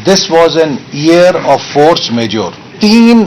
This was an year of force majeure. 3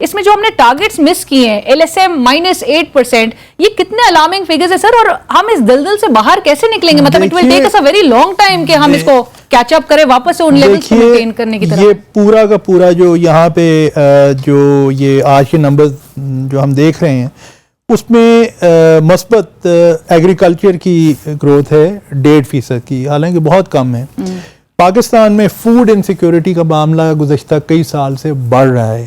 اس میں جو ہم نے ٹارگٹس مس کیے ہیں LSM -8%, یہ کتنے الارمنگ فگرز ہیں سر, اور ہم اس دلدل سے باہر کیسے نکلیں گے؟ مطلب it will take us a very long time کہ ہم اس کو کیچ اپ کریں واپس سے ان لیولز کو مینٹین کرنے کی طرف. یہ پورا کا پورا جو یہاں پہ جو یہ آج کے نمبر جو ہم دیکھ رہے ہیں اس میں مثبت ایگریکلچر کی گروتھ ہے 1.5% کی, حالانکہ بہت کم ہے. پاکستان میں فوڈ انسیکیورٹی کا معاملہ گزشتہ کئی سال سے بڑھ رہا ہے.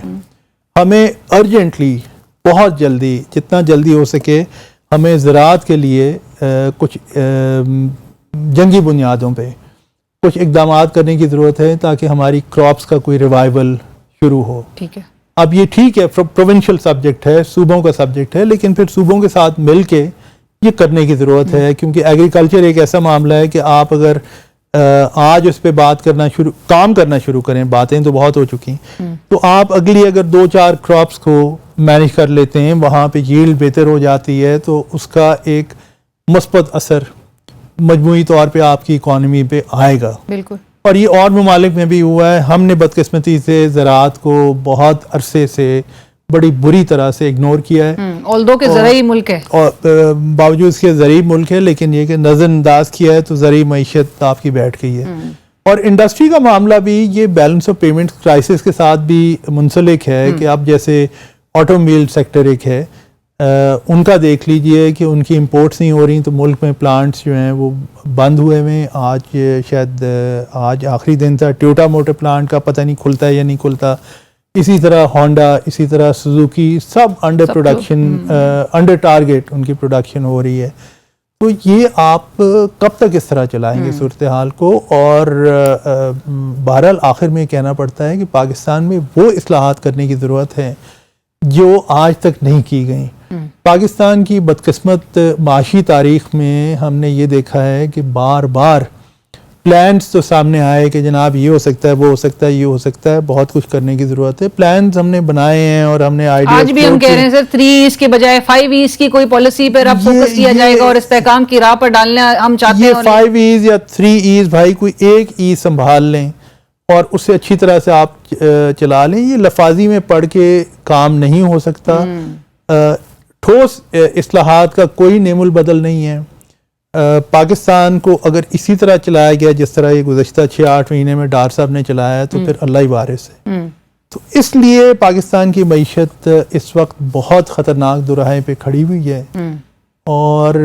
ہمیں ارجنٹلی بہت جلدی, جتنا جلدی ہو سکے, ہمیں زراعت کے لیے کچھ جنگی بنیادوں پہ کچھ اقدامات کرنے کی ضرورت ہے تاکہ ہماری کراپس کا کوئی ریوائول شروع ہو. ٹھیک ہے, اب یہ ٹھیک ہے پروونشل سبجیکٹ ہے, صوبوں کا سبجیکٹ ہے, لیکن پھر صوبوں کے ساتھ مل کے یہ کرنے کی ضرورت ہے, کیونکہ ایگریکلچر ایک ایسا معاملہ ہے کہ آپ اگر آج اس پہ کام کرنا شروع کریں, باتیں تو بہت ہو چکی, تو آپ اگلی اگر 2-4 کراپس کو مینیج کر لیتے ہیں, وہاں پہ ییلڈ بہتر ہو جاتی ہے, تو اس کا ایک مثبت اثر مجموعی طور پہ آپ کی اکانومی پہ آئے گا. بالکل. اور یہ اور ممالک میں بھی ہوا ہے. ہم نے بدقسمتی سے زراعت کو بہت عرصے سے بڑی بری طرح سے اگنور کیا ہے, although کہ زرعی ملک ہے, اور باوجود اس کے زرعی ملک ہے, لیکن یہ کہ نظر انداز کیا ہے تو زرعی معیشت آپ کی بیٹھ گئی ہے. اور انڈسٹری کا معاملہ بھی یہ بیلنس آف پیمنٹ کرائسس کے ساتھ بھی منسلک ہے کہ اب جیسے آٹو موبائل سیکٹر ایک ہے, ان کا دیکھ لیجئے کہ ان کی امپورٹس نہیں ہو رہی, تو ملک میں پلانٹس جو ہیں وہ بند ہوئے ہیں. آج شاید آج آخری دن تھا ٹویوٹا موٹر پلانٹ کا, پتہ نہیں کھلتا ہے یا نہیں کھلتا. اسی طرح ہونڈا, اسی طرح سوزوکی, سب انڈر پروڈکشن, انڈر ٹارگٹ ان کی پروڈکشن ہو رہی ہے. تو یہ آپ کب تک اس طرح چلائیں گے صورتحال کو؟ اور بہرحال آخر میں کہنا پڑتا ہے کہ پاکستان میں وہ اصلاحات کرنے کی ضرورت ہے جو آج تک نہیں کی گئیں. پاکستان کی بدقسمت معاشی تاریخ میں ہم نے یہ دیکھا ہے کہ بار بار پلانز تو سامنے آئے کہ جناب یہ ہو سکتا ہے, وہ ہو سکتا ہے, یہ ہو سکتا ہے, بہت کچھ کرنے کی ضرورت ہے. پلانز ہم نے بنائے ہیں اور ہم نے آئیڈیاز, آج بھی ہم کہہ رہے ہیں سر 3 ایز کے بجائے 5 ایز کی کوئی پالیسی پر اب فوکس کیا جائے گا اور استحکام کی راہ پر ڈالنا ہم چاہتے ہیں. یہ 5 ایز یا 3 ایز بھائی کوئی ایک ایز سنبھال لیں اور اسے اچھی طرح سے آپ چلا لیں. یہ لفاظی میں پڑھ کے کام نہیں ہو سکتا. ٹھوس اصلاحات کا کوئی نعم البدل نہیں ہے. پاکستان کو اگر اسی طرح چلایا گیا جس طرح یہ گزشتہ 6-8 مہینے میں ڈار صاحب نے چلایا ہے, تو پھر اللہ ہی وارث ہے. تو اس لیے پاکستان کی معیشت اس وقت بہت خطرناک دوراہے پہ کھڑی ہوئی ہے اور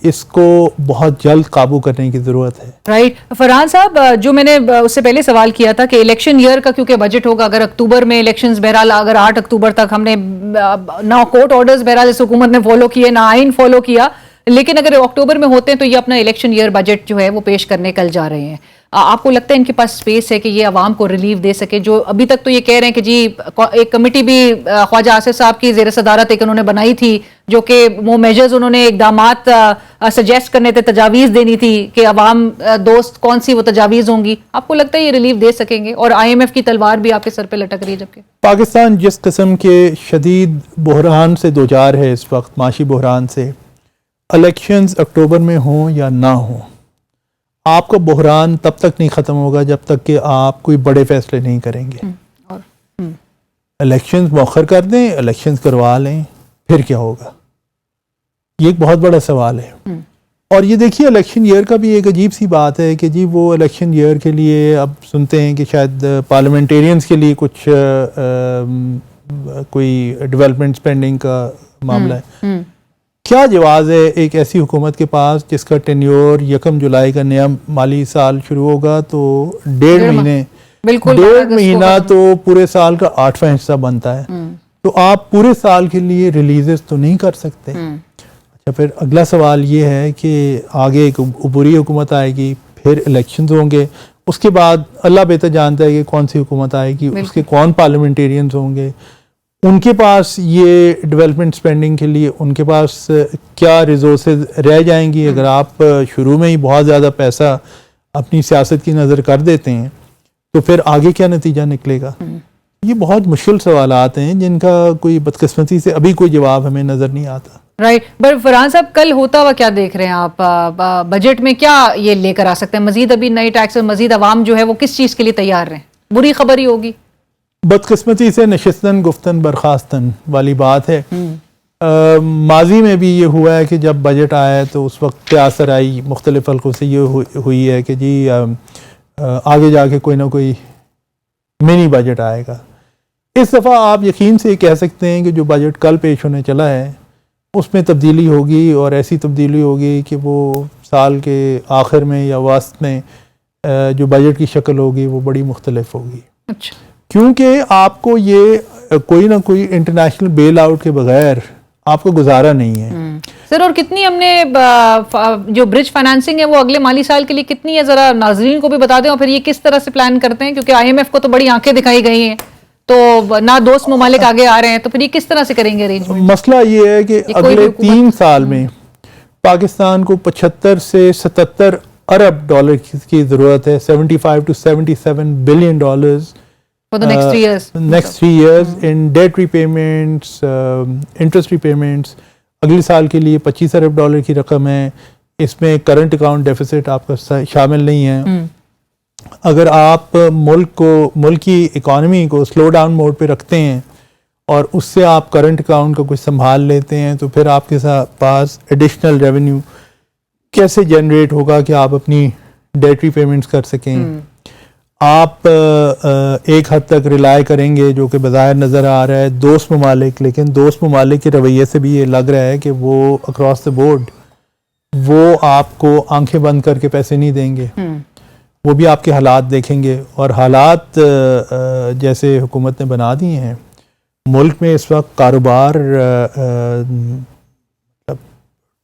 اس کو بہت جلد قابو کرنے کی ضرورت ہے. رائٹ. فرحان صاحب, جو میں نے اس سے پہلے سوال کیا تھا کہ الیکشن ایئر کا کیونکہ بجٹ ہوگا, اگر اکتوبر میں الیکشنز, بہرحال اگر 8 اکتوبر تک ہم نے نہ کورٹ آرڈرز بہرحال اس حکومت نے فالو کیے, نہ آئین فالو کیا, لیکن اگر اکتوبر میں ہوتے ہیں تو یہ اپنا الیکشن ایئر بجٹ جو ہے وہ پیش کرنے کل جا رہے ہیں. آپ کو لگتا ہے ان کے پاس سپیس ہے کہ یہ عوام کو ریلیف دے سکے؟ جو ابھی تک تو یہ کہہ رہے ہیں کہ جی ایک کمیٹی بھی خواجہ آصف صاحب کی زیر صدارت ایک انہوں نے بنائی تھی, جو کہ وہ میجرز انہوں نے اقدامات سجیسٹ کرنے تھے, تجاویز دینی تھی کہ عوام دوست کون سی وہ تجاویز ہوں گی. آپ کو لگتا ہے یہ ریلیف دے سکیں گے؟ اور IMF کی تلوار بھی آپ کے سر پہ لٹک رہی ہے, جبکہ پاکستان جس قسم کے شدید بحران سے دوچار ہے اس وقت, معاشی بحران سے, الیکشنز اکتوبر میں ہوں یا نہ ہوں, آپ کا بحران تب تک نہیں ختم ہوگا جب تک کہ آپ کوئی بڑے فیصلے نہیں کریں گے. الیکشنز مؤخر کر دیں, الیکشنز کروا لیں, پھر کیا ہوگا؟ یہ ایک بہت بڑا سوال ہے. اور یہ دیکھیے الیکشن ایئر کا بھی ایک عجیب سی بات ہے کہ جی وہ الیکشن ایئر کے لیے اب سنتے ہیں کہ شاید پارلیمنٹیرینز کے لیے کچھ کوئی ڈیولپمنٹ سپینڈنگ کا معاملہ ہے. کیا جواز ہے ایک ایسی حکومت کے پاس جس کا ٹینیور 1 جولائی کا نیا مالی سال شروع ہوگا تو 1.5 مہینے, 1.5 مہینہ تو پورے سال کا 8واں حصہ بنتا ہے, تو آپ پورے سال کے لیے ریلیزز تو نہیں کر سکتے. اچھا, پھر اگلا سوال یہ ہے کہ آگے ایک عبوری حکومت آئے گی, پھر الیکشنز ہوں گے, اس کے بعد اللہ بہتر جانتا ہے کہ کون سی حکومت آئے گی, اس کے کون پارلیمنٹیرینز ہوں گے, ان کے پاس یہ ڈیولپمنٹ سپینڈنگ کے لیے ان کے پاس کیا ریسورسز رہ جائیں گی. اگر آپ شروع میں ہی بہت زیادہ پیسہ اپنی سیاست کی نظر کر دیتے ہیں تو پھر آگے کیا نتیجہ نکلے گا؟ یہ بہت مشکل سوالات ہیں جن کا کوئی بدقسمتی سے ابھی کوئی جواب ہمیں نظر نہیں آتا. رائٹ. بٹ فرحان صاحب, کل ہوتا ہوا کیا دیکھ رہے ہیں آپ؟ بجٹ میں کیا یہ لے کر آ سکتے ہیں مزید؟ ابھی نئی ٹیکس, مزید عوام جو ہے وہ کس چیز کے لیے تیار رہیں؟ بری خبر ہی ہوگی. بدقسمتی سے نشستن گفتن برخاستن والی بات ہے. ماضی میں بھی یہ ہوا ہے کہ جب بجٹ آیا تو اس وقت پیاس آئی مختلف حلقوں سے یہ ہوئی ہے کہ جی آگے جا کے کوئی نہ کوئی منی بجٹ آئے گا. اس دفعہ آپ یقین سے کہہ سکتے ہیں کہ جو بجٹ کل پیش ہونے چلا ہے اس میں تبدیلی ہوگی، اور ایسی تبدیلی ہوگی کہ وہ سال کے آخر میں یا وسط میں جو بجٹ کی شکل ہوگی وہ بڑی مختلف ہوگی. اچھا. کیونکہ آپ کو یہ کوئی نہ کوئی انٹرنیشنل بیل آؤٹ کے بغیر آپ کو گزارا نہیں ہے. سر اور کتنی ہم نے جو برج فائنانسنگ ہے وہ اگلے مالی سال کے لیے کتنی ہے، ذرا ناظرین کو بھی بتا دیں، اور پھر یہ کس طرح سے پلان کرتے ہیں، کیونکہ IMF کو تو بڑی آنکھیں دکھائی گئی ہیں تو نہ دوست ممالک آگے آ رہے ہیں، تو پھر یہ کس طرح سے کریں گے ارینجمنٹ؟ مسئلہ یہ ہے کہ اگلے 3 سال میں پاکستان کو 75 سے 77 ارب ڈالر کی ضرورت ہے. 75 to 77 billion dollars for the next 3 years. Next 3 years in debt repayments, interest repayments. اگلے سال کے لیے 25 ارب ڈالر کی رقم ہے. اس میں کرنٹ اکاؤنٹ ڈیفیسٹ آپ کا شامل نہیں ہے. اگر آپ ملک کی اکانومی کو سلو ڈاؤن موڈ پہ رکھتے ہیں اور اس سے آپ کرنٹ اکاؤنٹ کا کچھ سنبھال لیتے ہیں تو پھر آپ کے پاس ایڈیشنل ریونیو کیسے جنریٹ ہوگا کہ آپ اپنی ڈیٹ ری پیمنٹس کر سکیں. آپ ایک حد تک ریلائی کریں گے، جو کہ بظاہر نظر آ رہا ہے دوست ممالک، لیکن دوست ممالک کے رویے سے بھی یہ لگ رہا ہے کہ وہ اکراس دا بورڈ وہ آپ کو آنکھیں بند کر کے پیسے نہیں دیں گے. وہ بھی آپ کے حالات دیکھیں گے، اور حالات جیسے حکومت نے بنا دیے ہیں ملک میں اس وقت کاروبار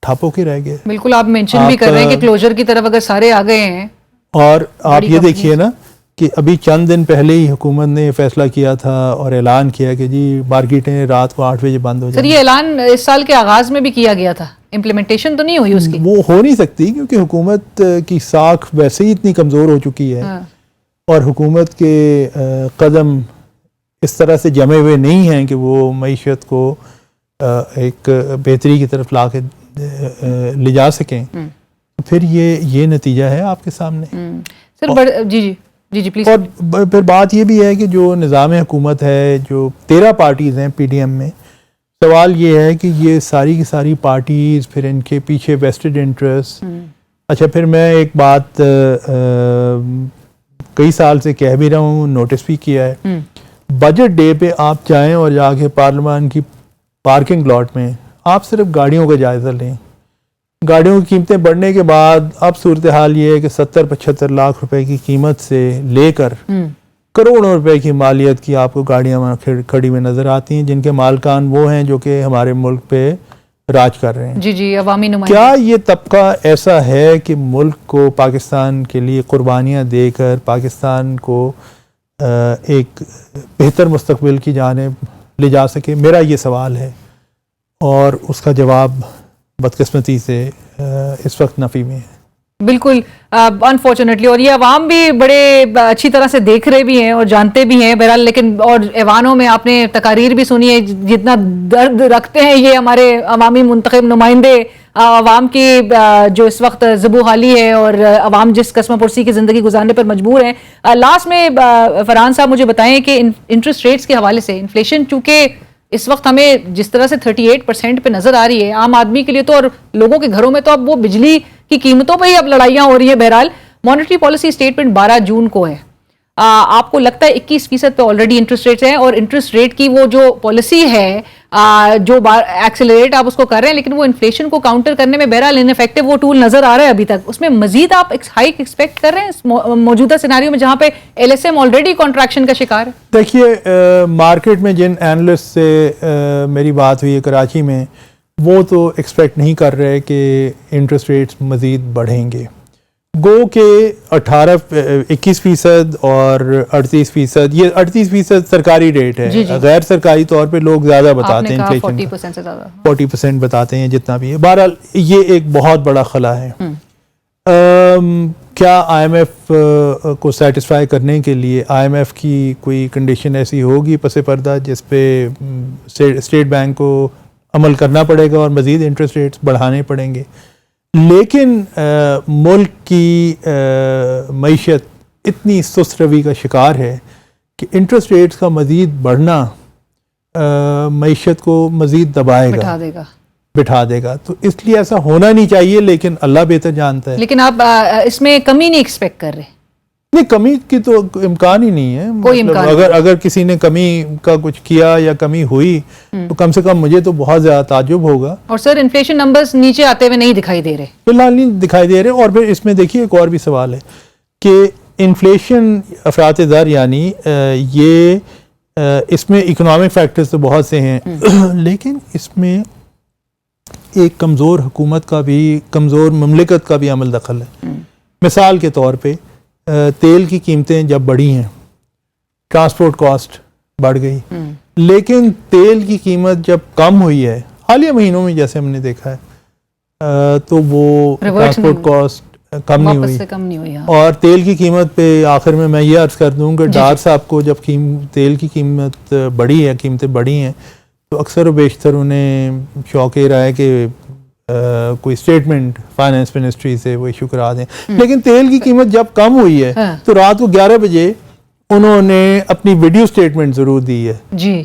ٹھپ ہو کے رہ گئے. بالکل آپ مینشن بھی کر رہے ہیں کہ کلوجر کی طرف اگر سارے آ گئے ہیں. اور آپ یہ دیکھیے نا کہ ابھی چند دن پہلے ہی حکومت نے فیصلہ کیا تھا اور اعلان کیا کہ جی مارکیٹیں رات کو 8 بجے بند ہو جائیں. سر یہ اعلان اس سال کے آغاز میں بھی کیا گیا تھا، امپلیمنٹیشن تو نہیں ہوئی اس کی. وہ ہو نہیں سکتی کیونکہ حکومت کی ساکھ ویسے ہی اتنی کمزور ہو چکی ہے اور حکومت کے قدم اس طرح سے جمے ہوئے نہیں ہیں کہ وہ معیشت کو ایک بہتری کی طرف لا کے لے جا سکیں. پھر یہ نتیجہ ہے آپ کے سامنے. سر جی پلیز. اور پھر بات یہ بھی ہے کہ جو نظام حکومت ہے، جو 13 پارٹیز ہیں PDM میں، سوال یہ ہے کہ یہ ساری کی ساری پارٹیز پھر ان کے پیچھے ویسٹڈ انٹرسٹ. اچھا پھر میں ایک بات کئی سال سے کہہ بھی رہا ہوں، نوٹس بھی کیا ہے، بجٹ ڈے پہ آپ جائیں اور جا کے پارلیمان کی پارکنگ لاٹ میں آپ صرف گاڑیوں کا جائزہ لیں. گاڑیوں کی قیمتیں بڑھنے کے بعد اب صورتحال یہ ہے کہ 70-75 لاکھ روپے کی قیمت سے لے کر کروڑوں روپے کی مالیت کی آپ کو گاڑیاں کھڑی ہوئی نظر آتی ہیں، جن کے مالکان وہ ہیں جو کہ ہمارے ملک پہ راج کر رہے ہیں. جی عوامی نمائندے. کیا یہ طبقہ ایسا ہے کہ ملک کو پاکستان کے لیے قربانیاں دے کر پاکستان کو ایک بہتر مستقبل کی جانب لے جا سکے؟ میرا یہ سوال ہے، اور اس کا جواب بدقسمتی سے اس وقت نفی میں ہے. بالکل انفارچونیٹلی، اور یہ عوام بھی بڑے اچھی طرح سے دیکھ رہے بھی ہیں اور جانتے بھی ہیں بہرحال. لیکن اور ایوانوں میں آپ نے تقاریر بھی سنی ہے، جتنا درد رکھتے ہیں یہ ہمارے عوامی منتخب نمائندے عوام کی جو اس وقت زبوں حالی ہے اور عوام جس قسم پرسی کی زندگی گزارنے پر مجبور ہیں. لاسٹ میں فرحان صاحب مجھے بتائیں کہ انٹرسٹ ریٹس کے حوالے سے انفلیشن چونکہ اس وقت ہمیں جس طرح سے 38% پہ نظر آ رہی ہے، عام آدمی کے لیے تو اور لوگوں کے گھروں میں تو اب وہ بجلی کی قیمتوں پہ ہی اب لڑائیاں ہو رہی ہیں. بہرحال مانیٹری پالیسی اسٹیٹمنٹ 12 جون کو ہے. آپ کو لگتا ہے 21% پہ آلریڈی انٹرسٹ ریٹس ہیں، اور انٹرسٹ ریٹ کی وہ جو پالیسی ہے جو ایکسیلریٹ آپ اس کو کر رہے ہیں، لیکن وہ انفلیشن کو کاؤنٹر کرنے میں بہرحال ان افیکٹو وہ ٹول نظر آ رہا ہے ابھی تک. اس میں مزید آپ ہائیک ایکسپیکٹ کر رہے ہیں اس موجودہ سیناریو میں جہاں پہ LSM آلریڈی کانٹریکشن کا شکار ہے؟ دیکھیے مارکیٹ میں جن اینالسٹ سے میری بات ہوئی ہے کراچی میں، وہ تو ایکسپیکٹ نہیں کر رہے کہ انٹرسٹ ریٹس مزید بڑھیں گے. گو کہ 21% اور 38%، یہ 38% سرکاری ریٹ ہے. غیر سرکاری طور پہ لوگ زیادہ بتاتے ہیں، 40% سے زیادہ 40% بتاتے ہیں جتنا بھی ہے. بہرحال یہ ایک بہت بڑا خلا ہے. کیا IMF کو سیٹسفائی کرنے کے لیے IMF کی کوئی کنڈیشن ایسی ہوگی پس پردہ جس پہ اسٹیٹ بینک کو عمل کرنا پڑے گا اور مزید انٹرسٹ ریٹس بڑھانے پڑیں گے؟ لیکن ملک کی معیشت اتنی سست روی کا شکار ہے کہ انٹرسٹ ریٹس کا مزید بڑھنا معیشت کو مزید دبائے گا، بٹھا دے گا. تو اس لیے ایسا ہونا نہیں چاہیے، لیکن اللہ بہتر جانتا ہے. لیکن آپ اس میں کمی نہیں ایکسپیکٹ کر رہے؟ نہیں، کمی کی تو امکان ہی نہیں ہے. کوئی امکان اگر کسی نے کمی کا کچھ کیا یا کمی ہوئی تو کم سے کم مجھے تو بہت زیادہ تعجب ہوگا. اور سر انفلیشن نمبرز نیچے آتے ہوئے نہیں دکھائی دے رہے، فی الحال نہیں دکھائی دے رہے. اور پھر اس میں دیکھیے ایک اور بھی سوال ہے کہ انفلیشن افراط زر یعنی یہ اس میں اکنامک فیکٹرز تو بہت سے ہیں، لیکن اس میں ایک کمزور حکومت کا بھی، کمزور مملکت کا بھی عمل دخل ہے. مثال کے طور پہ تیل کی قیمتیں جب بڑھی ہیں، ٹرانسپورٹ کاسٹ بڑھ گئی، لیکن تیل کی قیمت جب کم ہوئی ہے حالیہ مہینوں میں جیسے ہم نے دیکھا ہے تو وہ ٹرانسپورٹ کاسٹ کم نہیں ہوئی. اور تیل کی قیمت پہ آخر میں یہ عرض کر دوں کہ ڈار صاحب کو جب تیل کی قیمت بڑھی ہے، قیمتیں بڑھی ہیں، تو اکثر و بیشتر انہیں شوق یہ رہا ہے کہ کوئی اسٹیٹمنٹ فائنانس منسٹری سے وہ ایشو کرا دیں. لیکن تیل کی قیمت جب کم ہوئی ہے تو رات کو 11 بجے انہوں نے اپنی ویڈیو اسٹیٹمنٹ ضرور دی ہے جی،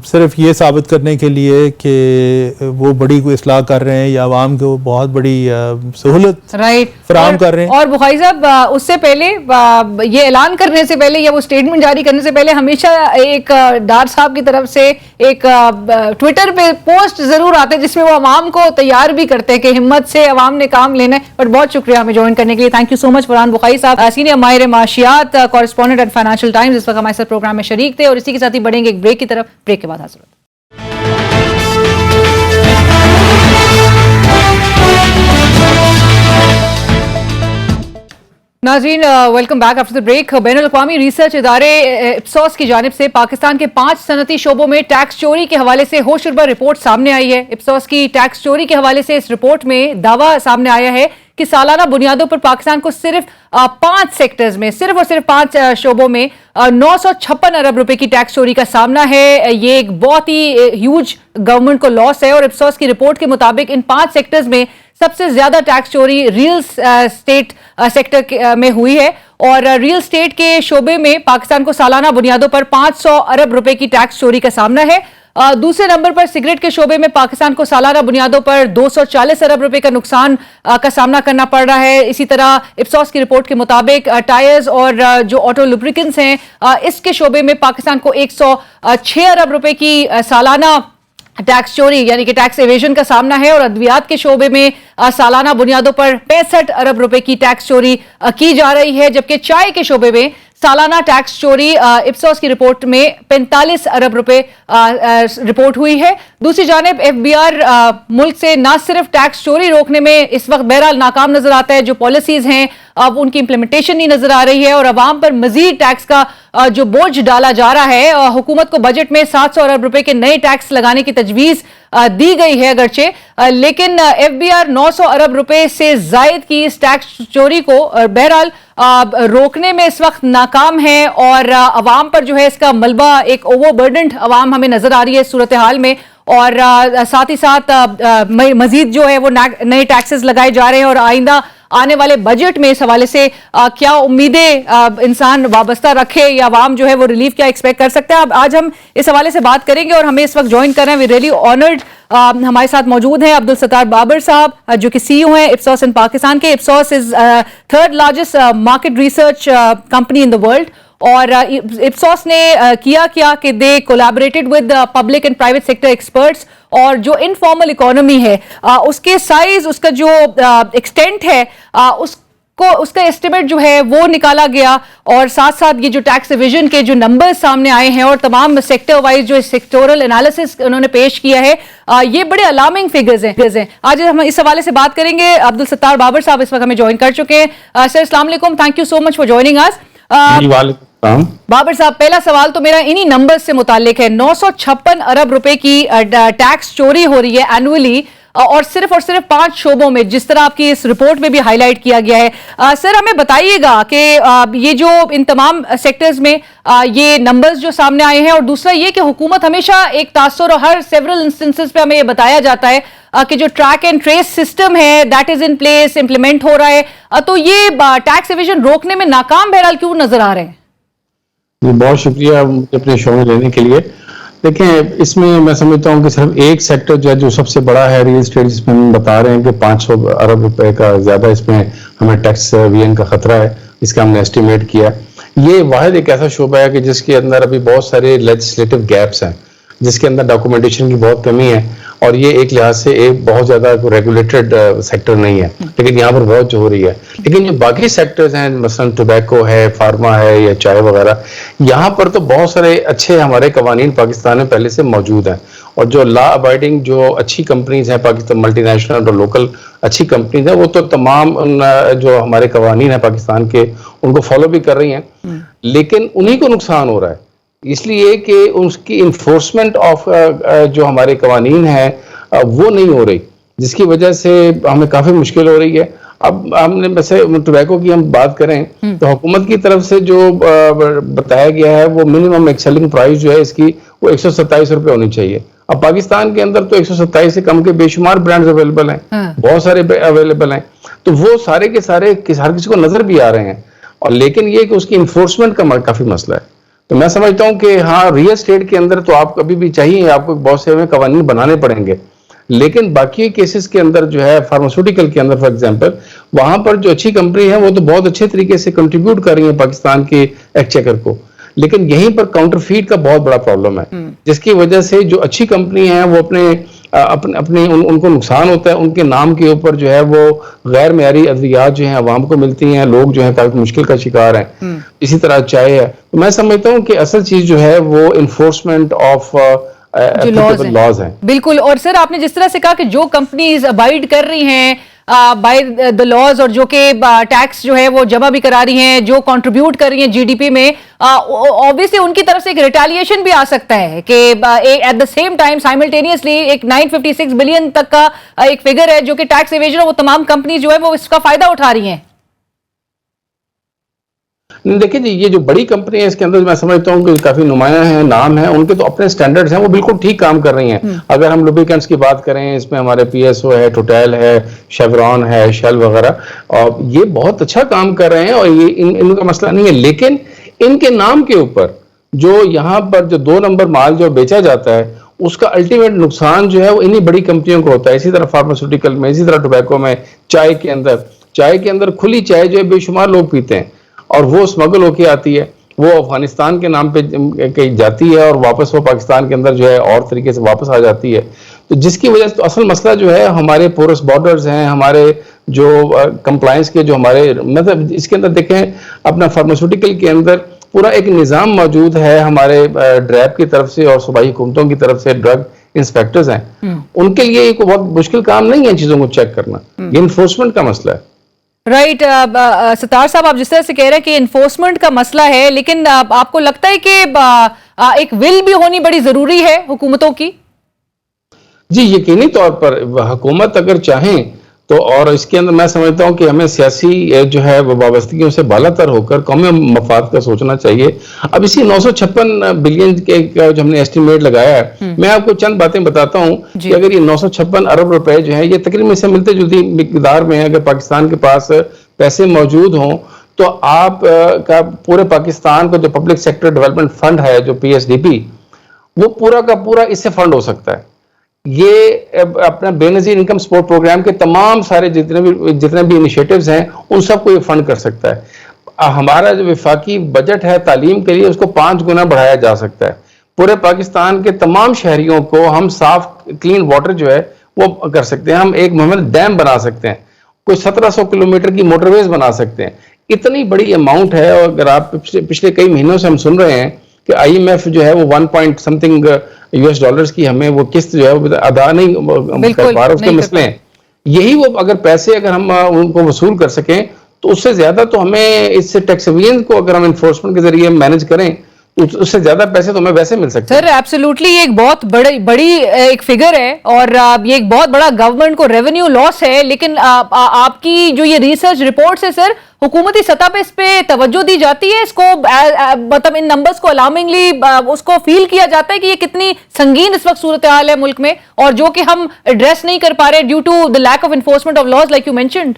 صرف یہ ثابت کرنے کے لیے کہ وہ بڑی کوئی اصلاح کر رہے ہیں یا عوام کو بہت بڑی سہولت فراہم کر رہے ہیں. اور بخاری صاحب اس سے پہلے یہ اعلان کرنے سے پہلے یا وہ اسٹیٹمنٹ جاری کرنے سے پہلے ہمیشہ ایک ڈار صاحب کی طرف سے ایک ٹویٹر پہ پوسٹ ضرور آتے جس میں وہ عوام کو تیار بھی کرتے ہیں کہ ہمت سے عوام نے کام لینا ہے. بٹ بہت شکریہ ہمیں جوائن کرنے کے لیے. تھینک یو سو مچ فرحان بخاری صاحب، سینئر ماہر معاشیات، کورسپونڈنٹ ایٹ فائنینشیل ٹائمز، اس وقت ہمارے ساتھ پروگرام میں شریک تھے. اور اسی کے ساتھ ہی بڑھیں گے ایک بریک کی طرف. بریک کے بعد حاصل ہوتا ہے. ناظرین welcome back after the break. بین الاقوامی ریسرچ ادارے اپسوس کی جانب سے پاکستان کے 5 صنعتی شعبوں میں ٹیکس چوری کے حوالے سے ہوشربا رپورٹ سامنے آئی ہے. اپسوس کی ٹیکس چوری کے حوالے سے اس رپورٹ میں دعویٰ سامنے آیا ہے کہ سالانہ بنیادوں پر پاکستان کو صرف 5 سیکٹرز میں، صرف اور صرف 5 شعبوں میں 956 ارب روپے کی ٹیکس چوری کا سامنا ہے. یہ ایک بہت ہی ہیوج گورنمنٹ کو لاس ہے. اور اپسوس کی رپورٹ کے مطابق ان 5 سیکٹرز میں سب سے زیادہ ٹیکس چوری ریل اسٹیٹ سیکٹر میں ہوئی ہے. اور ریل اسٹیٹ کے شعبے میں پاکستان کو سالانہ بنیادوں پر 500 ارب روپے کی ٹیکس چوری کا سامنا ہے. دوسرے نمبر پر سگریٹ کے شعبے میں پاکستان کو سالانہ بنیادوں پر 240 ارب روپے کا نقصان کا سامنا کرنا پڑ رہا ہے. اسی طرح اپسوس کی رپورٹ کے مطابق ٹائرز اور جو آٹو لوبریکنٹس ہیں اس کے شعبے میں پاکستان کو 106 ارب روپے کی سالانہ ٹیکس چوری یعنی کہ ٹیکس ایویژن کا سامنا ہے. اور ادویات کے شعبے میں سالانہ بنیادوں پر 65 ارب روپے کی ٹیکس چوری کی جا رہی ہے. جبکہ چائے کے شعبے میں سالانہ ٹیکس چوری اپسوس کی رپورٹ میں 45 ارب روپے رپورٹ ہوئی ہے. دوسری جانب ایف بی آر ملک سے نہ صرف ٹیکس چوری روکنے میں اس وقت بہرحال ناکام نظر آتا ہے، جو پالیسیز ہیں اب ان کی امپلیمنٹیشن نہیں نظر آ رہی ہے اور عوام پر مزید ٹیکس کا جو بوجھ ڈالا جا رہا ہے. حکومت کو بجٹ میں 700 ارب روپے کے نئے ٹیکس لگانے کی تجویز دی گئی ہے اگرچہ، لیکن ایف بی آر 900 ارب روپے سے زائد کی اس ٹیکس چوری کو بہرحال روکنے میں اس وقت ناکام ہے. اور عوام پر جو ہے اس کا ملبہ ایک اوور برڈنڈ عوام ہمیں نظر آ رہی ہے صورتحال میں. اور ساتھ ہی ساتھ مزید جو ہے وہ نئے ٹیکسز لگائے جا رہے ہیں. اور آئندہ آنے والے بجٹ میں اس حوالے سے کیا امیدیں انسان وابستہ رکھے یا عوام جو ہے وہ ریلیف کیا ایکسپیکٹ کر سکتے ہیں. اب آج ہم اس حوالے سے بات کریں گے اور ہمیں اس وقت جوائن کر رہے ہیں، وی ریئلی آنرڈ ہمارے ساتھ موجود ہیں عبدالستار بابر صاحب جو کہ سی او ہیں اپسوس ان پاکستان کے. Ipsos is 3rd largest market research company in the world. اور اپسوس نے کیا کہ they collaborated with public and private sector experts. اور جو انفارمل اکانومی ہے اس کے سائز، اس کا جو ایکسٹینٹ ہے اس کا ایسٹیمیٹ جو ہے وہ نکالا گیا. اور ساتھ ساتھ یہ جو ٹیکس ایویژن کے جو نمبر سامنے آئے ہیں اور تمام سیکٹر وائز جو سیکٹورل انالیسس انہوں نے پیش کیا ہے یہ بڑے الارمنگ فگرز ہیں. آج ہم اس حوالے سے بات کریں گے. عبدالستار بابر صاحب اس وقت ہمیں جوائن کر چکے ہیں. سر السلام علیکم، thank you so much for joining us. Babar صاحب پہلا سوال تو میرا انہی نمبر سے متعلق ہے. 956 ارب روپے کی ٹیکس چوری ہو رہی ہے اینولی اور صرف 5 شعبوں میں، جس طرح آپ کی اس رپورٹ میں بھی ہائی لائٹ کیا گیا ہے. سر ہمیں بتائیے گا کہ یہ جو ان تمام سیکٹرز میں یہ نمبرز جو سامنے آئے ہیں، اور دوسرا یہ کہ حکومت ہمیشہ ایک تاثر اور ہر سیورل انسٹنسز پہ ہمیں یہ بتایا جاتا ہے کہ جو ٹریک اینڈ ٹریس سسٹم ہے that is in place, implement ہو رہا ہے، تو یہ ٹیکس ایویژن روکنے میں ناکام بہرحال کیوں نظر آ رہے ہیں؟ جی بہت شکریہ مجھے اپنے شو میں لینے کے لیے. دیکھیں اس میں سمجھتا ہوں کہ صرف ایک سیکٹر جو ہے جو سب سے بڑا ہے ریئل اسٹیٹ، جس میں ہم بتا رہے ہیں کہ 500 ارب روپے کا زیادہ اس میں ہمیں ٹیکس وی این کا خطرہ ہے، اس کا ہم نے اسٹیمیٹ کیا. یہ واحد ایک ایسا شعبہ ہے کہ جس کے اندر ابھی بہت سارے لیجسلیٹو گیپس ہیں، جس کے اندر ڈاکومنٹیشن کی بہت کمی ہے، اور یہ ایک لحاظ سے ایک بہت زیادہ ریگولیٹڈ سیکٹر نہیں ہے، لیکن یہاں پر بہت جو ہو رہی ہے. لیکن جو باقی سیکٹرز ہیں مثلا ٹوبیکو ہے، فارما ہے یا چائے وغیرہ، یہاں پر تو بہت سارے اچھے ہمارے قوانین پاکستان میں پہلے سے موجود ہیں، اور جو لا ابائڈنگ جو اچھی کمپنیز ہیں پاکستان ملٹی نیشنل اور لوکل اچھی کمپنیز ہیں، وہ تو تمام جو ہمارے قوانین ہیں پاکستان کے ان کو فالو بھی کر رہی ہیں. لیکن انہی کو نقصان ہو رہا ہے، اس لیے کہ اس کی انفورسمنٹ آف جو ہمارے قوانین ہیں وہ نہیں ہو رہی، جس کی وجہ سے ہمیں کافی مشکل ہو رہی ہے. اب ہم نے ویسے ٹوبیکو کی ہم بات کریں تو حکومت کی طرف سے جو بتایا گیا ہے وہ منیمم ایک سیلنگ پرائز جو ہے اس کی وہ 127 روپے ہونی چاہیے. اب پاکستان کے اندر تو 127 سے کم کے بے شمار برانڈز اویلیبل ہیں، بہت سارے اویلیبل ہیں، تو وہ سارے کے سارے ہر کسی کو نظر بھی آ رہے ہیں، اور لیکن یہ کہ اس کی انفورسمنٹ کا کافی مسئلہ ہے. تو میں سمجھتا ہوں کہ ہاں ریئل اسٹیٹ کے اندر تو آپ کبھی بھی چاہیے آپ کو بہت سے قوانین بنانے پڑیں گے، لیکن باقی کیسز کے اندر جو ہے فارماسیوٹیکل کے اندر فار ایگزامپل وہاں پر جو اچھی کمپنی ہے وہ تو بہت اچھے طریقے سے کنٹریبیوٹ کر رہی ہیں پاکستان کے ایکسچیکر کو، لیکن یہیں پر کاؤنٹر فیڈ کا بہت بڑا پرابلم ہے، جس کی وجہ سے جو اچھی کمپنی ہیں وہ اپنے ان کو نقصان ہوتا ہے، ان کے نام کے اوپر جو ہے وہ غیر معیاری ادویات جو ہیں عوام کو ملتی ہیں، لوگ جو ہیں کافی مشکل کا شکار ہیں. اسی طرح چائے ہے. تو میں سمجھتا ہوں کہ اصل چیز جو ہے وہ انفورسمنٹ آف لاز ہیں. بالکل. اور سر آپ نے جس طرح سے کہا کہ جو کمپنیز ابائڈ کر رہی ہیں بائی دا لاز اور جو کہ ٹیکس جو ہے وہ جمع بھی کرا رہی ہیں، جو کنٹریبیوٹ کر رہی ہیں جی ڈی پی میں، obviously ان کی طرف سے ایک ریٹیلیشن بھی آ سکتا ہے کہ at the same time simultaneously ایک 956 بلین تک کا ایک فگر ہے جو کہ ٹیکس ایویژن، وہ تمام کمپنیز جو ہے وہ اس کا فائدہ اٹھا رہی ہیں. دیکھیں جی، یہ جو بڑی کمپنی ہے اس کے اندر میں سمجھتا ہوں کہ کافی نمایاں ہیں، نام ہیں، ان کے تو اپنے سٹینڈرڈز ہیں، وہ بالکل ٹھیک کام کر رہی ہیں. اگر ہم لوبریکینٹس کی بات کریں اس میں ہمارے پی ایس او ہے، ٹوٹیل ہے، شیورون ہے، شیل وغیرہ، اور یہ بہت اچھا کام کر رہے ہیں اور یہ ان کا مسئلہ نہیں ہے. لیکن ان کے نام کے اوپر جو یہاں پر جو 2 نمبر مال جو بیچا جاتا ہے اس کا الٹیمیٹ نقصان جو ہے وہ انہی بڑی کمپنیوں کو ہوتا ہے. اسی طرح فارماسیوٹیکل میں، اسی طرح ٹوبیکو میں، چائے کے اندر کھلی چائے جو ہے بے شمار لوگ پیتے ہیں اور وہ اسمگل ہو کے آتی ہے، وہ افغانستان کے نام پہ کہیں جاتی ہے اور واپس وہ پاکستان کے اندر جو ہے اور طریقے سے واپس آ جاتی ہے. تو جس کی وجہ سے تو اصل مسئلہ جو ہے ہمارے پورس بارڈرز ہیں، ہمارے جو کمپلائنس کے جو ہمارے مطلب اس کے اندر دیکھیں اپنا فارماسیوٹیکل کے اندر پورا ایک نظام موجود ہے ہمارے ڈریب کی طرف سے اور صوبائی حکومتوں کی طرف سے ڈرگ انسپیکٹرز ہیں، ان کے لیے ایک بہت مشکل کام نہیں ہے چیزوں کو چیک کرنا، یہ انفورسمنٹ کا مسئلہ ہے. رائٹ. ستار صاحب آپ جس طرح سے کہہ رہے ہیں کہ انفورسمنٹ کا مسئلہ ہے، لیکن آپ کو لگتا ہے کہ ایک ول بھی ہونی بڑی ضروری ہے حکومتوں کی؟ جی یقینی طور پر حکومت اگر چاہیں تو، اور اس کے اندر میں سمجھتا ہوں کہ ہمیں سیاسی جو ہے وہ وابستگیوں سے بالا تر ہو کر قومی مفاد کا سوچنا چاہیے. اب اسی 956 بلین کے جو ہم نے ایسٹیمیٹ لگایا ہے، میں آپ کو چند باتیں بتاتا ہوں کہ اگر یہ 956 ارب روپے جو ہیں یہ تقریباً اس سے ملتے جلتی مقدار میں ہے، اگر پاکستان کے پاس پیسے موجود ہوں تو آپ کا پورے پاکستان کو جو پبلک سیکٹر ڈیولپمنٹ فنڈ ہے جو پی ایس ڈی پی، وہ پورا کا پورا اس سے فنڈ ہو سکتا ہے. یہ اپنا بے نظیر انکم سپورٹ پروگرام کے تمام سارے جتنے بھی انیشیٹوز ہیں ان سب کو یہ فنڈ کر سکتا ہے. ہمارا جو وفاقی بجٹ ہے تعلیم کے لیے اس کو 5 گنا بڑھایا جا سکتا ہے. پورے پاکستان کے تمام شہریوں کو ہم صاف کلین واٹر جو ہے وہ کر سکتے ہیں. ہم ایک محمد ڈیم بنا سکتے ہیں، کوئی 1700 کلومیٹر کی موٹر ویز بنا سکتے ہیں. اتنی بڑی اماؤنٹ ہے. اور اگر آپ پچھلے کئی مہینوں سے ہم سن رہے ہیں کہ آئی ایم ایف جو ہے وہ 1 پوائنٹ سمتھنگ US ڈالرز کی ہمیں وہ قسط جو ہے وہ ادا نہیں کر پا رہا، اس کے مسئلے ہیں. یہی وہ اگر پیسے اگر ہم ان کو وصول کر سکیں تو اس سے زیادہ تو ہمیں اس سے ٹیکس ایویژن کو اگر ہم انفورسمنٹ کے ذریعے مینج کریں اس سے زیادہ پیسے تو ہمیں ویسے مل سکتے ہیں. سر ایبسولوٹلی یہ ایک بہت بڑی ایک فگر ہے اور یہ ایک بہت بڑا گورنمنٹ کو ریونیو لاس ہے. لیکن آپ کی جو یہ ریسرچ رپورٹس ہے سر، حکومتی سطح پہ اس پہ توجہ دی جاتی ہے؟ اس کو مطلب ان نمبرز کو الارمنگلی اس کو فیل کیا جاتا ہے کہ یہ کتنی سنگین اس وقت صورتحال ہے ملک میں اور جو کہ ہم ایڈریس نہیں کر پا رہے due to the lack of enforcement of laws like you mentioned?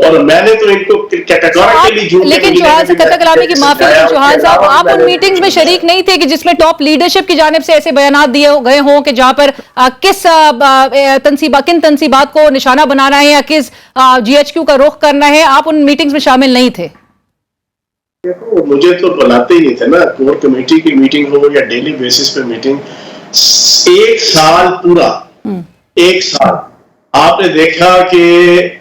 اور میں نے تو ان کو کیٹیگوریکلی جھوٹ لیکن چوہان سے قطع کلامی کی معافی ہے چوہان صاحب، آپ ان میٹنگز میں شریک نہیں تھے کہ جس میں ٹاپ لیڈرشپ کی جانب سے ایسے بیانات دیے گئے ہوں کہ جہاں پر کن تنصیبات کو نشانہ بنانا ہے یا کس جی ایچ کیو کا رخ کرنا ہے، آپ ان میٹنگز میں شامل نہیں تھے؟ مجھے تو بلاتے ہی نہیں تھے نا، کور کمیٹی کی میٹنگ ہو یا ڈیلی بیسس پہ میٹنگ، ایک سال پورا، ایک سال آپ نے دیکھا کہ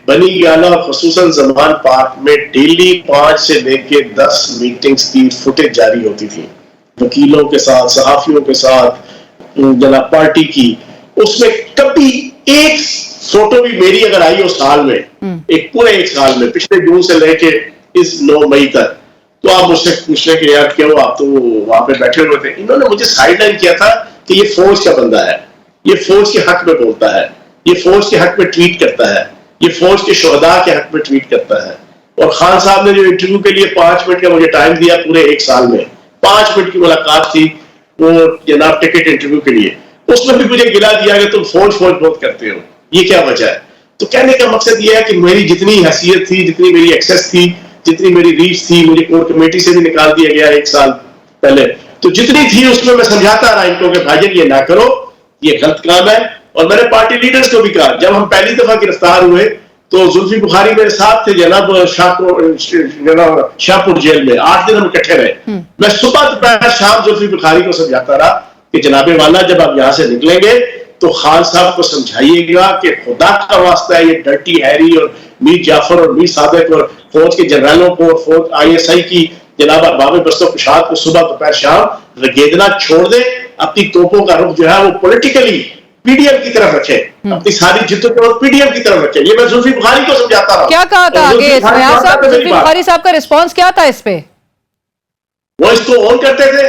بنی گیانا اور خصوصاً زمان پارک میں ڈیلی 5 سے لے کے 10 میٹنگز کی فوٹیج جاری ہوتی تھی، وکیلوں کے ساتھ، صحافیوں کے ساتھ، جناب پارٹی کی، اس میں کبھی ایک فوٹو بھی میری اگر آئی ہو سال میں، ایک پورے ایک سال میں، پچھلے جون سے لے کے اس 9 مئی تک، تو آپ مجھ سے پوچھ رہے کہ یار کیوں آپ تو وہاں پہ بیٹھے ہوئے تھے؟ انہوں نے مجھے سائڈ لائن کیا تھا کہ یہ فوج کا بندہ ہے، یہ فوج کے حق میں بولتا ہے، یہ فوج کے حق میں ٹویٹ کرتا ہے، یہ فوج کے شہداء کے حق میں ٹویٹ کرتا ہے۔ اور خان صاحب نے جو انٹرویو کے لیے 5 منٹ کا مجھے ٹائم دیا پورے ایک سال میں، 5 منٹ کی ملاقات تھی وہ جناب ٹکٹ انٹرویو کے لیے، اس میں بھی مجھے گلا دیا کہ تم فوج بہت کرتے ہو، یہ کیا وجہ ہے؟ تو کہنے کا مقصد یہ ہے کہ میری جتنی حیثیت تھی، جتنی میری ایکسس تھی، جتنی میری ریچ تھی، مجھے کور کمیٹی سے بھی نکال دیا گیا ایک سال پہلے، تو جتنی تھی اس میں سمجھاتا رہا ان کو کہ بھائی یہ نہ کرو، یہ غلط کام ہے۔ اور میں نے پارٹی لیڈرز کو بھی کہا، جب ہم پہلی دفعہ گرفتار ہوئے تو زلفی بخاری میرے ساتھ تھے جناب شاہپور جیل میں، 8 دن ہم اکٹھے رہے، میں صبح دوپہر شام زلفی بخاری کو سمجھاتا رہا کہ جناب والا جب آپ یہاں سے نکلیں گے تو خان صاحب کو سمجھائیے گا کہ خدا کا واسطہ ہے یہ ڈرٹی ہیری اور میر جعفر اور میر صادق اور فوج کے جنرلوں کو اور فوج ISI کی جناب ارباب بست و کشاد کو صبح دوپہر شام رگیدنا چھوڑ دے، اپنی توپوں کا رخ جو ہے وہ پولیٹیکلی PDM کی طرف رکھے، اپنی ساری جدوں کو PDM کی طرف رکھے۔ یہ میں زلفی بخاری کو سمجھاتا رہا۔ کیا کہا تھا آگے فیاض صاحب، زلفی بخاری صاحب کا رسپانس کیا تھا اس پہ؟ وہ اس کو آن کرتے تھے،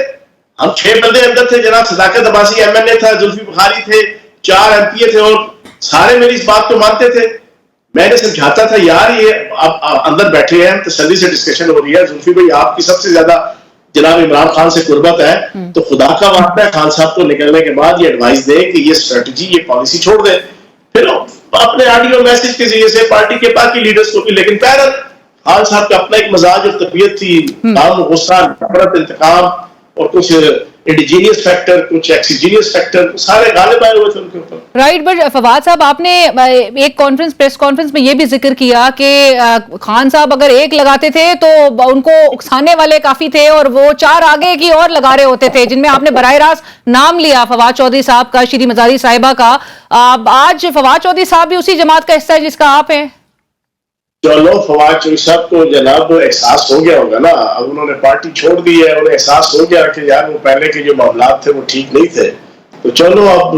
ہم 6 بندے اندر تھے، جناب صداقت عباسی MNA تھا، زلفی بخاری تھے، 4 MPA تھے، اور سارے میری اس بات کو مانتے تھے۔ میں نے سمجھاتا تھا یار یہ آپ اندر بیٹھے ہیں، تسلی سے ڈسکشن ہو رہی ہے، زلفی بھائی آپ کی سب سے زیادہ جناب عمران خان سے قربت ہے، تو خدا کا واسطہ ہے خان صاحب کو نکلنے کے بعد یہ ایڈوائز دے کہ یہ اسٹریٹجی، یہ پالیسی چھوڑ دیں۔ پھر اپنے آڈیو میسج کے ذریعے سے پارٹی کے باقی لیڈرز کو بھی، لیکن بہرحال خان صاحب کا اپنا ایک مزاج اور طبیعت تھی، کام، غصہ، نفرت، انتقام اور کچھ انڈیجینئس فیکٹر، کچھ ایکسیجینئس فیکٹر، سارے غالب آئے ہوئے تھے ان کے اوپر۔ رائٹ، بٹ فواد صاحب آپ نے ایک پریس کانفرنس میں یہ بھی ذکر کیا کہ خان صاحب اگر ایک لگاتے تھے تو ان کو اکسانے والے کافی تھے اور وہ 4 آگے کی اور لگا رہے ہوتے تھے، جن میں آپ نے براہ راست نام لیا فواد چودھری صاحب کا، شیری مزاری صاحبہ کا۔ آج فواد چودھری صاحب بھی اسی جماعت کا حصہ ہے جس کا آپ ہیں؟ چلو فواد چودھری صاحب کو جناب احساس ہو گیا ہوگا نا، اب انہوں نے پارٹی چھوڑ دی ہے، انہیں احساس ہو گیا کہ یار وہ پہلے کے جو معاملات تھے وہ ٹھیک نہیں تھے، تو چلو اب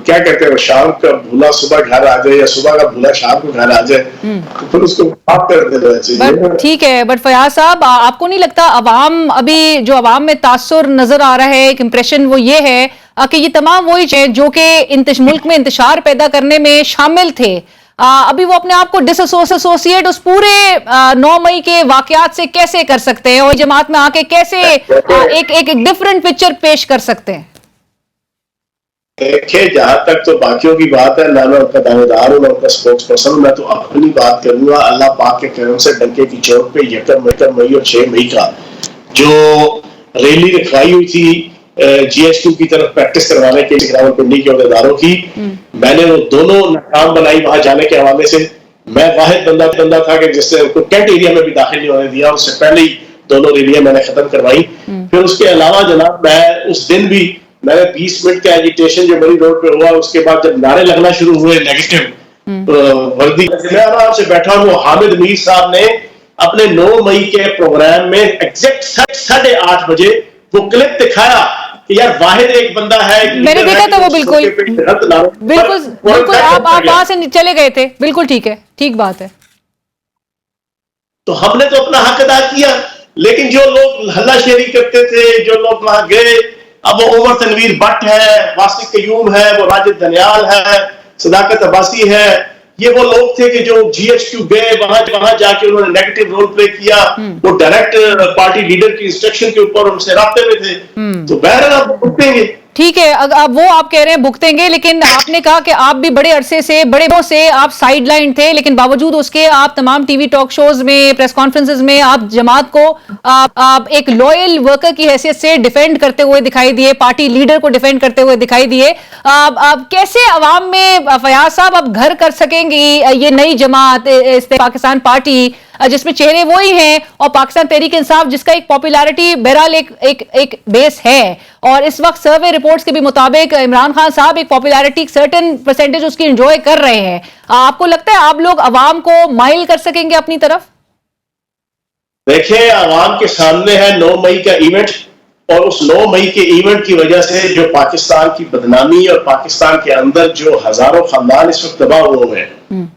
کیا کہتے ہیں، شام کا بھولا صبح گھر آ جائے یا صبح کا بھولا شام کو گھر آ جائے، تو پھر اس کو معاف کر دینا چاہیے۔ ٹھیک ہے، بٹ فیاض صاحب آپ کو نہیں لگتا عوام، ابھی جو عوام میں تاثر نظر آ رہا ہے، ایک امپریشن وہ یہ ہے کہ یہ تمام وہی ہیں جو کہ ملک میں انتشار پیدا کرنے میں شامل تھے، ابھی وہ اپنے آپ کو ڈس ایسوسیٹ اس پورے 9 مئی کے واقعات سے کیسے کر سکتے ہیں، اور جماعت میں آ کے کیسے ایک ڈیفرنٹ پکچر پیش کر سکتے ہیں؟ دیکھیں جہاں تک تو باقیوں کی بات ہے، نہ میں ان کا دعوے دار ہوں نہ ان کا اسپوکس پرسن، میں تو اپنی بات کروں گا۔ اللہ پاک کے کرم سے ڈنکے کی چوٹ پہ 1 مئی اور 6 مئی کا جو ریلی رکھوائی ہوئی تھی GHQ کی طرف پریکٹس کروانے کے لیے راولپنڈی کے عہدیداروں کی، میں نے وہ دونوں ناکام بنائی وہاں جانے کے حوالے سے۔ میں واحد بندہ تھا کہ جس سے ان کو کینٹ ایریا میں بھی داخل نہیں ہونے دیا، اس سے پہلے ہی دونوں ریلیاں میں نے ختم کروائی۔ پھر اس کے علاوہ جناب میں اس دن بھی میں نے 20 منٹ کا ایجیٹیشن جو بڑی روڈ پہ ہوا، اس کے بعد جب نعرے لگنا شروع ہوئے نیگیٹو وردی، میں آرام سے بیٹھا ہوں، حامد میر صاحب نے اپنے 9 مئی کے پروگرام میں ایگزیکٹ 8:30 بجے وہ کلپ دکھایا کہ یار واحد ایک بندہ ہے، میں نے دیکھا تھا وہ بالکل آپ وہاں سے چلے گئے تھے، بالکل ٹھیک ہے، ٹھیک بات ہے۔ تو ہم نے تو اپنا حق ادا کیا، لیکن جو لوگ ہلہ شیری کرتے تھے، جو لوگ وہاں گئے، اب وہ عمر تنویر بٹ ہے، واسق قیوم ہے، وہ راجد دنیال ہے، صداقت عباسی ہے، یہ وہ لوگ تھے کہ جو GHQ گئے، وہاں جا کے انہوں نے نیگیٹو رول پلے کیا، وہ ڈائریکٹ پارٹی لیڈر کی انسٹرکشن کے اوپر ان سے رابطے میں تھے، تو بہرحال آپ پوچھیں گے ٹھیک ہے، اب وہ آپ کہہ رہے ہیں بھگتیں گے، لیکن آپ نے کہا کہ آپ بھی بڑے عرصے سے بڑے دنوں سے آپ سائیڈ لائن تھے، لیکن باوجود اس کے آپ تمام ٹی وی ٹاک شوز میں، پریس کانفرنسز میں آپ جماعت کو آپ ایک لوئل ورکر کی حیثیت سے ڈیفینڈ کرتے ہوئے دکھائی دیے، پارٹی لیڈر کو ڈیفینڈ کرتے ہوئے دکھائی دیے. آپ کیسے عوام میں فیاض صاحب اب گھر کر سکیں گی یہ نئی جماعت پاکستان پارٹی جس میں چہرے وہی ہیں، اور پاکستان تحریک انصاف جس کا ایک پاپولیرٹی بہرحال ایک بیس ہے، اور اس وقت سروے رپورٹس کے بھی مطابق عمران خان صاحب ایک پاپولیرٹی ایک سرٹن پرسنٹیج اس کی انجوائے کر رہے ہیں. آپ کو لگتا ہے آپ لوگ عوام کو مائل کر سکیں گے اپنی طرف؟ دیکھیں، عوام کے سامنے ہے 9 مئی کا ایونٹ، اور اس 9 مئی کے ایونٹ کی وجہ سے جو پاکستان کی بدنامی اور پاکستان کے اندر جو ہزاروں خاندان اس وقت تباہ ہوئے ہیں،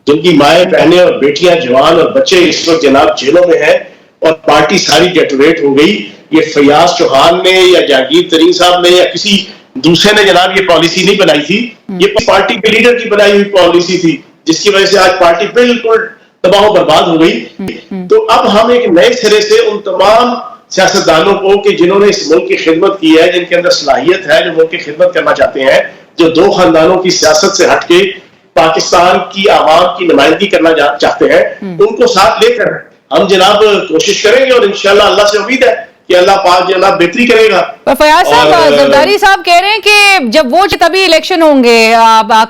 جن کی مائیں بہنیں اور بیٹیاں جوان اور بچے اس وقت جناب جیلوں میں ہیں، اور پارٹی ساری ڈیٹوریٹ ہو گئی. یہ فیاض چوہان نے یا جہانگیر ترین صاحب نے یا کسی دوسرے نے جناب یہ پالیسی نہیں بنائی تھی، یہ پارٹی کے لیڈر کی بنائی ہوئی پالیسی تھی، جس کی وجہ سے آج پارٹی بالکل تباہ و برباد ہو گئی. تو اب ہم ایک نئے سرے سے ان تمام سیاستدانوں کو کہ جنہوں نے اس ملک کی خدمت کی ہے، جن کے اندر صلاحیت ہے، جو ملک کی خدمت کرنا چاہتے ہیں، جو 2 خاندانوں کی سیاست سے ہٹ کے پاکستان کی عوام کی نمائندگی کرنا چاہتے ہیں، ان کو ساتھ لے کر ہم جناب کوشش کریں گے، اور انشاءاللہ اللہ سے امید ہے کہ اللہ پاک جناب بہتری کرے گا. فیاض صاحب، زرداری صاحب کہہ رہے ہیں کہ جب وہ تبھی الیکشن ہوں گے،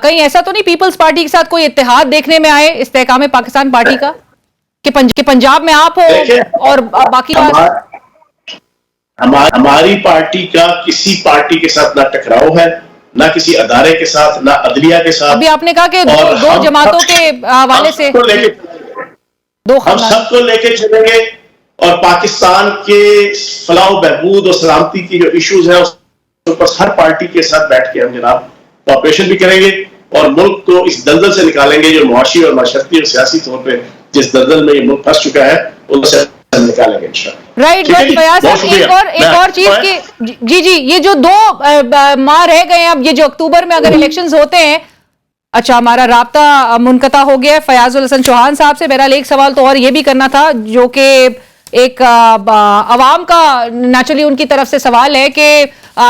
کہیں ایسا تو نہیں پیپلز پارٹی کے ساتھ کوئی اتحاد دیکھنے میں آئے استحکام پاکستان پارٹی کا، کہ پنجاب میں آپ ہو اور باقی ہماری پارٹی کا کسی پارٹی کے ساتھ نہ ٹکراؤ ہے، نہ کسی ادارے کے ساتھ، نہ عدلیہ کے ساتھ. ابھی آپ نے کہا کہ 2 جماعتوں کے حوالے سے ہم سب کو لے کے چلیں گے، اور پاکستان کے فلاح و بہبود اور سلامتی کی جو ایشوز ہیں اس پر ہر پارٹی کے ساتھ بیٹھ کے ہم جناب کوآپریشن بھی کریں گے، اور ملک کو اس دلدل سے نکالیں گے جو معاشی اور معاشرتی اور سیاسی طور پہ جس دلدل میں یہ ملک پھنس چکا ہے ان سے نکالیں گے انشاءاللہ. رائٹ. فیاض صاحب، ایک اور چیز کی جی یہ جو 2 ماہ رہ گئے ہیں، اب یہ جو اکتوبر میں اگر الیکشنز ہوتے ہیں، اچھا ہمارا رابطہ منقطع ہو گیا ہے فیاض الحسن چوہان صاحب سے. بہرحال ایک سوال تو اور یہ بھی کرنا تھا جو کہ ایک عوام کا نیچرلی ان کی طرف سے سوال ہے کہ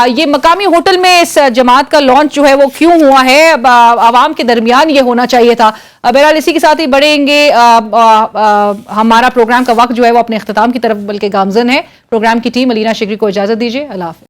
یہ مقامی ہوٹل میں اس جماعت کا لانچ جو ہے وہ کیوں ہوا ہے؟ عوام کے درمیان یہ ہونا چاہیے تھا. بہرحال اسی کے ساتھ ہی بڑھیں گے، ہمارا پروگرام کا وقت جو ہے وہ اپنے اختتام کی طرف بلکہ گامزن ہے. پروگرام کی ٹیم علینا شگری کو اجازت دیجیے. اللہ حافظ.